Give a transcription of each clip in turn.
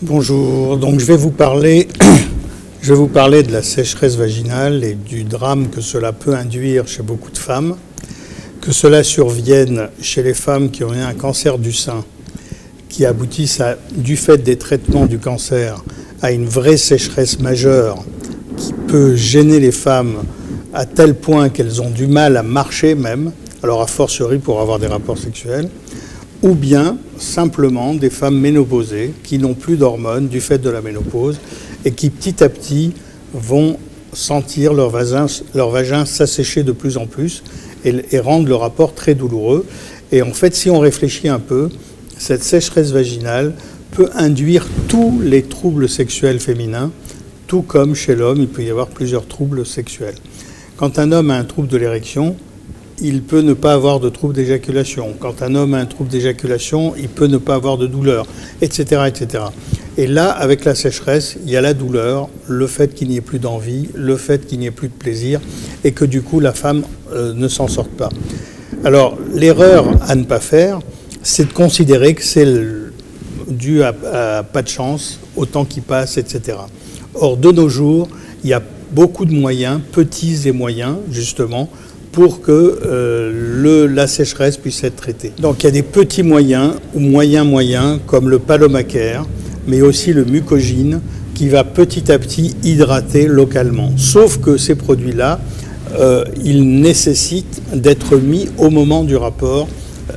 Bonjour, donc je vais vous parler de la sécheresse vaginale et du drame que cela peut induire chez beaucoup de femmes, que cela survienne chez les femmes qui ont eu un cancer du sein, qui aboutissent du fait des traitements du cancer à une vraie sécheresse majeure qui peut gêner les femmes à tel point qu'elles ont du mal à marcher même, alors a fortiori pour avoir des rapports sexuels, ou bien simplement des femmes ménopausées qui n'ont plus d'hormones du fait de la ménopause et qui petit à petit vont sentir leur vagin s'assécher de plus en plus et rendre le rapport très douloureux. Et en fait, si on réfléchit un peu, cette sécheresse vaginale peut induire tous les troubles sexuels féminins, tout comme chez l'homme, il peut y avoir plusieurs troubles sexuels. Quand un homme a un trouble de l'érection, il peut ne pas avoir de trouble d'éjaculation. Quand un homme a un trouble d'éjaculation, il peut ne pas avoir de douleur, etc., etc. Et là, avec la sécheresse, il y a la douleur, le fait qu'il n'y ait plus d'envie, le fait qu'il n'y ait plus de plaisir, et que du coup, la femme ne s'en sorte pas. Alors, l'erreur à ne pas faire, c'est de considérer que c'est dû à pas de chance, au temps qui passe, etc. Or, de nos jours, il y a beaucoup de moyens, petits et moyens, justement, pour que la sécheresse puisse être traitée. Donc il y a des petits moyens ou moyens comme le palomacare, mais aussi le mucogine qui va petit à petit hydrater localement. Sauf que ces produits-là, ils nécessitent d'être mis au moment du rapport,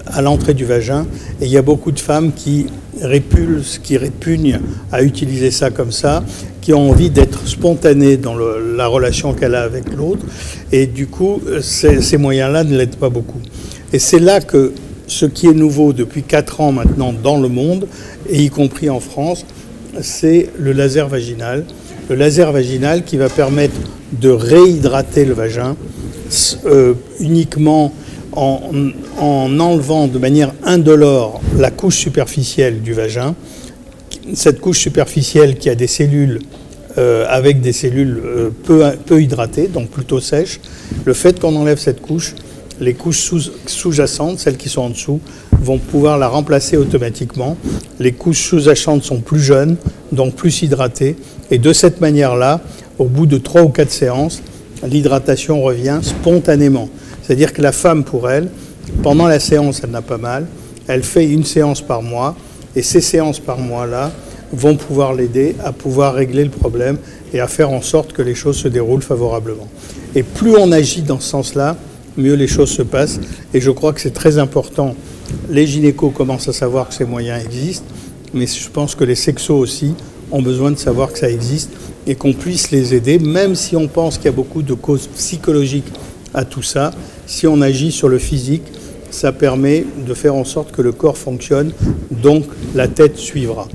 à l'entrée du vagin. Et il y a beaucoup de femmes qui répugnent à utiliser ça comme ça, qui ont envie d'être spontanées dans la relation qu'elle a avec l'autre. Et du coup, ces moyens-là ne l'aident pas beaucoup. Et c'est là que ce qui est nouveau depuis 4 ans maintenant dans le monde, et y compris en France, c'est le laser vaginal. Le laser vaginal qui va permettre de réhydrater le vagin uniquement en enlevant de manière indolore la couche superficielle du vagin. Cette couche superficielle qui a des cellules avec des cellules peu hydratées, donc plutôt sèches, le fait qu'on enlève cette couche, les couches sous-jacentes, celles qui sont en dessous, vont pouvoir la remplacer automatiquement. Les couches sous-jacentes sont plus jeunes, donc plus hydratées. Et de cette manière-là, au bout de 3 ou 4 séances, l'hydratation revient spontanément. C'est-à-dire que la femme, pour elle, pendant la séance, elle n'a pas mal. Elle fait une séance par mois. Et ces séances par mois-là vont pouvoir l'aider à pouvoir régler le problème et à faire en sorte que les choses se déroulent favorablement. Et plus on agit dans ce sens-là, mieux les choses se passent. Et je crois que c'est très important. Les gynécos commencent à savoir que ces moyens existent, mais je pense que les sexos aussi ont besoin de savoir que ça existe et qu'on puisse les aider, même si on pense qu'il y a beaucoup de causes psychologiques à tout ça. Si on agit sur le physique, ça permet de faire en sorte que le corps fonctionne, donc la tête suivra.